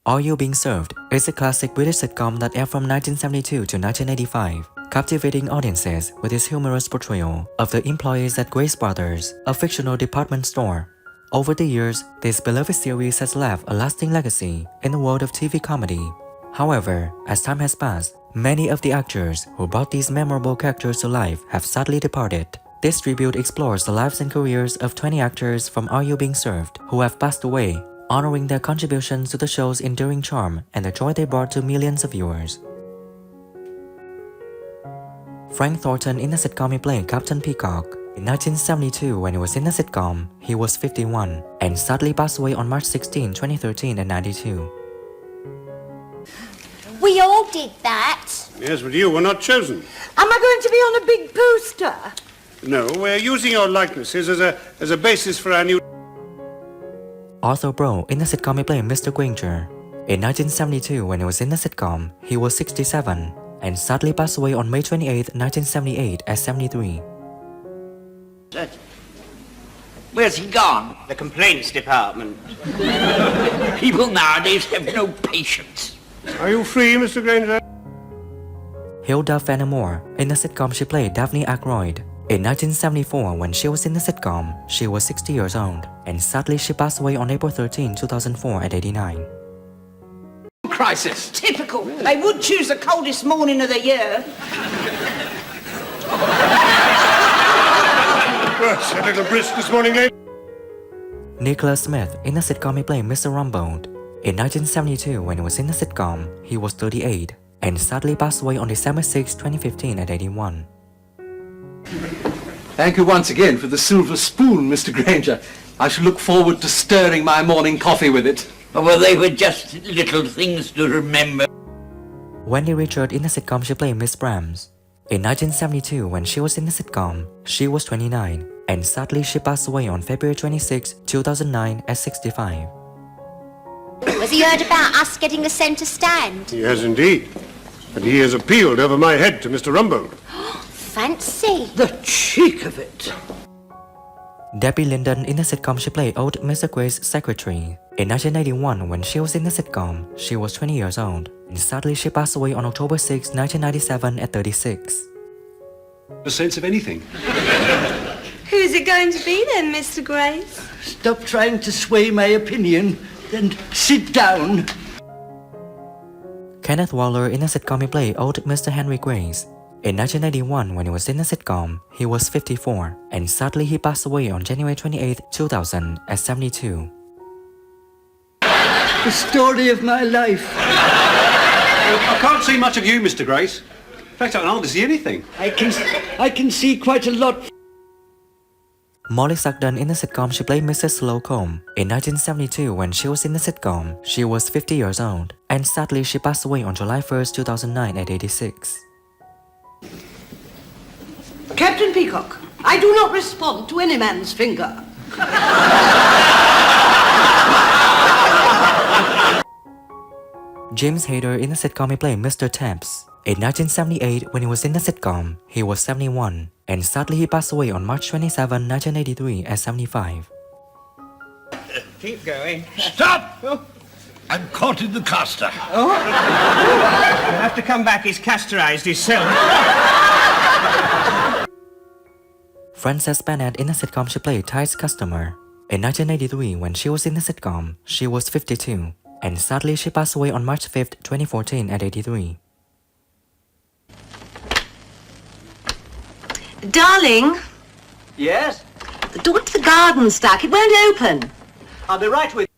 Are You Being Served is a classic British sitcom that aired from 1972 to 1985, captivating audiences with its humorous portrayal of the employees at Grace Brothers, a fictional department store. Over the years, this beloved series has left a lasting legacy in the world of TV comedy. However, as time has passed, many of the actors who brought these memorable characters to life have sadly departed. This tribute explores the lives and careers of 20 actors from Are You Being Served who have passed away, honoring their contributions to the show's enduring charm and the joy they brought to millions of viewers. Frank Thornton in the sitcom he played Captain Peacock. In 1972, when he was in the sitcom, he was 51 and sadly passed away on March 16, 2013 at 92. We all did that. Yes, but you were not chosen. Am I going to be on a big poster? No, we're using your likenesses as a basis for our new... Arthur Brough in the sitcom he played Mr. Granger. In 1972, when he was in the sitcom, he was 67 and sadly passed away on May 28, 1978 at 73. Where's he gone? The complaints department. People nowadays have no patience. Are you free, Mr. Granger? Hilda Fenimore in the sitcom she played Daphne Aykroyd. In 1974, when she was in the sitcom, she was 60 years old, and sadly she passed away on April 13, 2004 at 89. Crisis. Typical. They would choose the coldest morning of the year. Well, it's a little brisk this morning, lady. Nicholas Smith in the sitcom he played Mr. Rumbold. In 1972, when he was in the sitcom, he was 38, and sadly passed away on December 6, 2015 at 81. Thank you once again for the silver spoon, Mr. Granger. I shall look forward to stirring my morning coffee with it. Well, they were just little things to remember. Wendy Richard in the sitcom she played Miss Brahms. In 1972, when she was in the sitcom, she was 29, and sadly she passed away on February 26, 2009 at 65. Has he heard about us getting a centre stand? He has indeed. And he has appealed over my head to Mr. Rumbold. Fancy. The cheek of it. Debbie Linden in the sitcom she played old Mr. Gray's secretary. In 1981, when she was in the sitcom, she was 20 years old, and sadly she passed away on October 6, 1997 at 36. A sense of anything. Who's it going to be then, Mr. Grace? Stop trying to sway my opinion and sit down. Kenneth Waller in the sitcom he played old Mr. Henry Grace. In 1991, when he was in the sitcom, he was 54, and sadly he passed away on January 28, 2000 at 72. The story of my life. I can't see much of you, Mr. Grace. In fact, I can hardly see anything. I can see quite a lot. Molly Sugden in the sitcom she played Mrs. Slocombe. In 1972, when she was in the sitcom, she was 50 years old, and sadly she passed away on July 1, 2009 at 86. Captain Peacock, I do not respond to any man's finger. James Hayter in the sitcom he played Mr. Taps. In 1978, when he was in the sitcom, he was 71, and sadly he passed away on March 27, 1983 at 75. Keep going. Stop! I'm caught in the caster. You'll have to come back. He's castorized himself. Frances Bennett in the sitcom she played Ty's customer. In 1983, when she was in the sitcom, she was 52, and sadly she passed away on March 5, 2014 at 83. Darling, Yes? don't the garden stack? It won't open. I'll be right with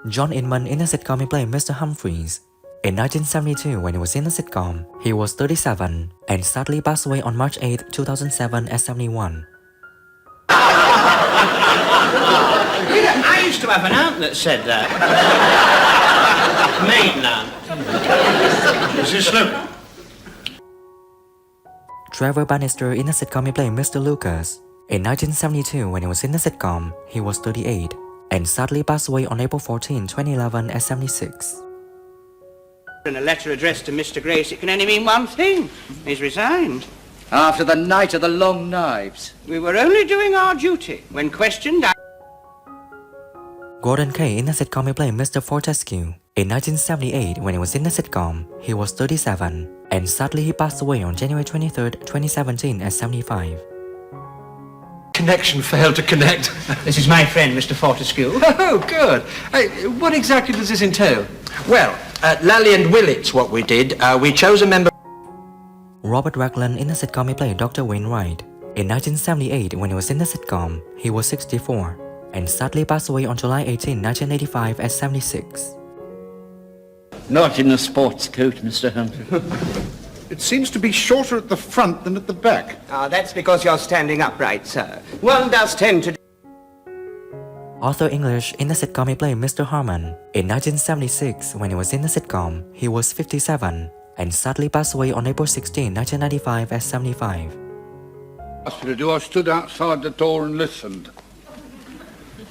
John Inman in the sitcom he played Mr. Humphreys. In 1972, when he was in the sitcom, he was 37, and sadly passed away on March 8, 2007 at 71. I used to have an aunt that said that. Maiden aunt. Mrs. Slope. Trevor Bannister in the sitcom he played Mr. Lucas. In 1972, when he was in the sitcom, he was 38, and sadly passed away on April 14, 2011 at 76. In a letter addressed to Mr. Grace, it can only mean one thing. He's resigned. After the night of the long knives. We were only doing our duty. When questioned, Gordon Kay in the sitcom he played Mr. Fortescue. In 1978, when he was in the sitcom, he was 37, and sadly he passed away on January 23, 2017 at 75. Connection failed to connect. This is my friend, Mr. Fortescue. Oh, good. What exactly does this entail? Well, at Lally and Willits, what we did, we chose a member... Robert Raglan in the sitcom he played Dr. Wainwright. In 1978, when he was in the sitcom, he was 64, and sadly passed away on July 18, 1985 at 76. Not in a sports coat, Mr. Humphrey. It seems to be shorter at the front than at the back. That's because you're standing upright, sir. One does tend to... Arthur English in the sitcom he played Mr. Harmon. In 1976, when he was in the sitcom, he was 57, and sadly passed away on April 16, 1995 at 75. Asked me to do, I stood outside the door and listened.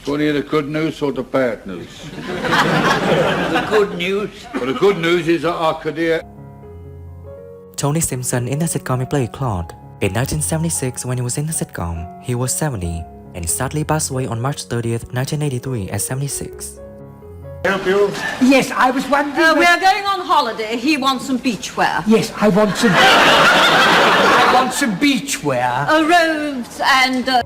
Do you want to hear the good news or the bad news? The good news. Well, the good news is that I could hear... Tony Simpson in the sitcom he played Claude. In 1976, when he was in the sitcom, he was 70, and sadly passed away on March 30th, 1983 at 76. Help you? Yes, I was wondering... we are going on holiday. He wants some beachwear. Yes, I want some... I want some beachwear. Robes and...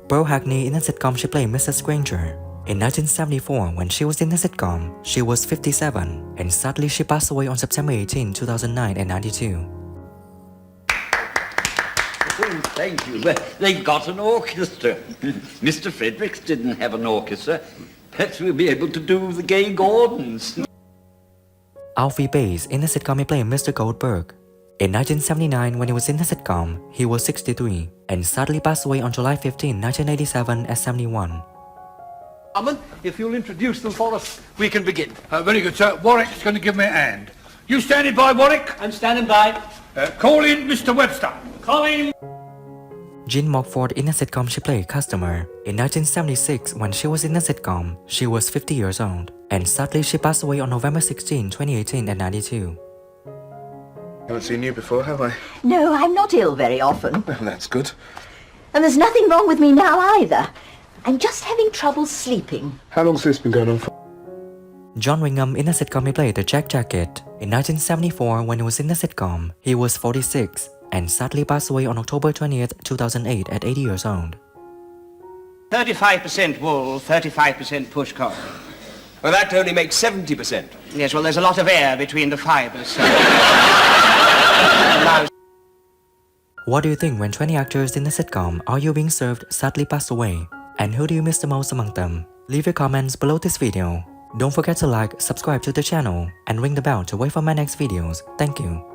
Pearl Hackney in the sitcom she played Mrs. Granger. In 1974, when she was in the sitcom, she was 57, and sadly she passed away on September 18, 2009 at 92. Oh, thank you. Well, they got an orchestra. Mr. Fredericks didn't have an orchestra. Perhaps we'll be able to do the Gay Gordons. Alfie Bass in the sitcom he played Mr. Goldberg. In 1979, when he was in the sitcom, he was 63, and sadly passed away on July 15, 1987 at 71. If you'll introduce them for us, we can begin. Very good, sir. Warwick's going to give me a hand. You standing by, Warwick? I'm standing by. Call in Mr. Webster. Calling. Jean Mockford in the sitcom she played Customer. In 1976, when she was in the sitcom, she was 50 years old, and sadly she passed away on November 16, 2018 at 92. Haven't seen you before, have I? No, I'm not ill very often. Well, that's good. And there's nothing wrong with me now either. I'm just having trouble sleeping. How long's this been going on for? John Wingham in the sitcom he played The Jack Jacket. In 1974, when he was in the sitcom, he was 46, and sadly passed away on October 20th, 2008 at 80 years old. 35% wool, 35% push cotton. Well, that only makes 70%. Yes, well, there's a lot of air between the fibers, sir. What do you think when 20 actors in the sitcom Are You Being Served sadly passed away? And who do you miss the most among them? Leave your comments below this video. Don't forget to like, subscribe to the channel, and ring the bell to wait for my next videos. Thank you.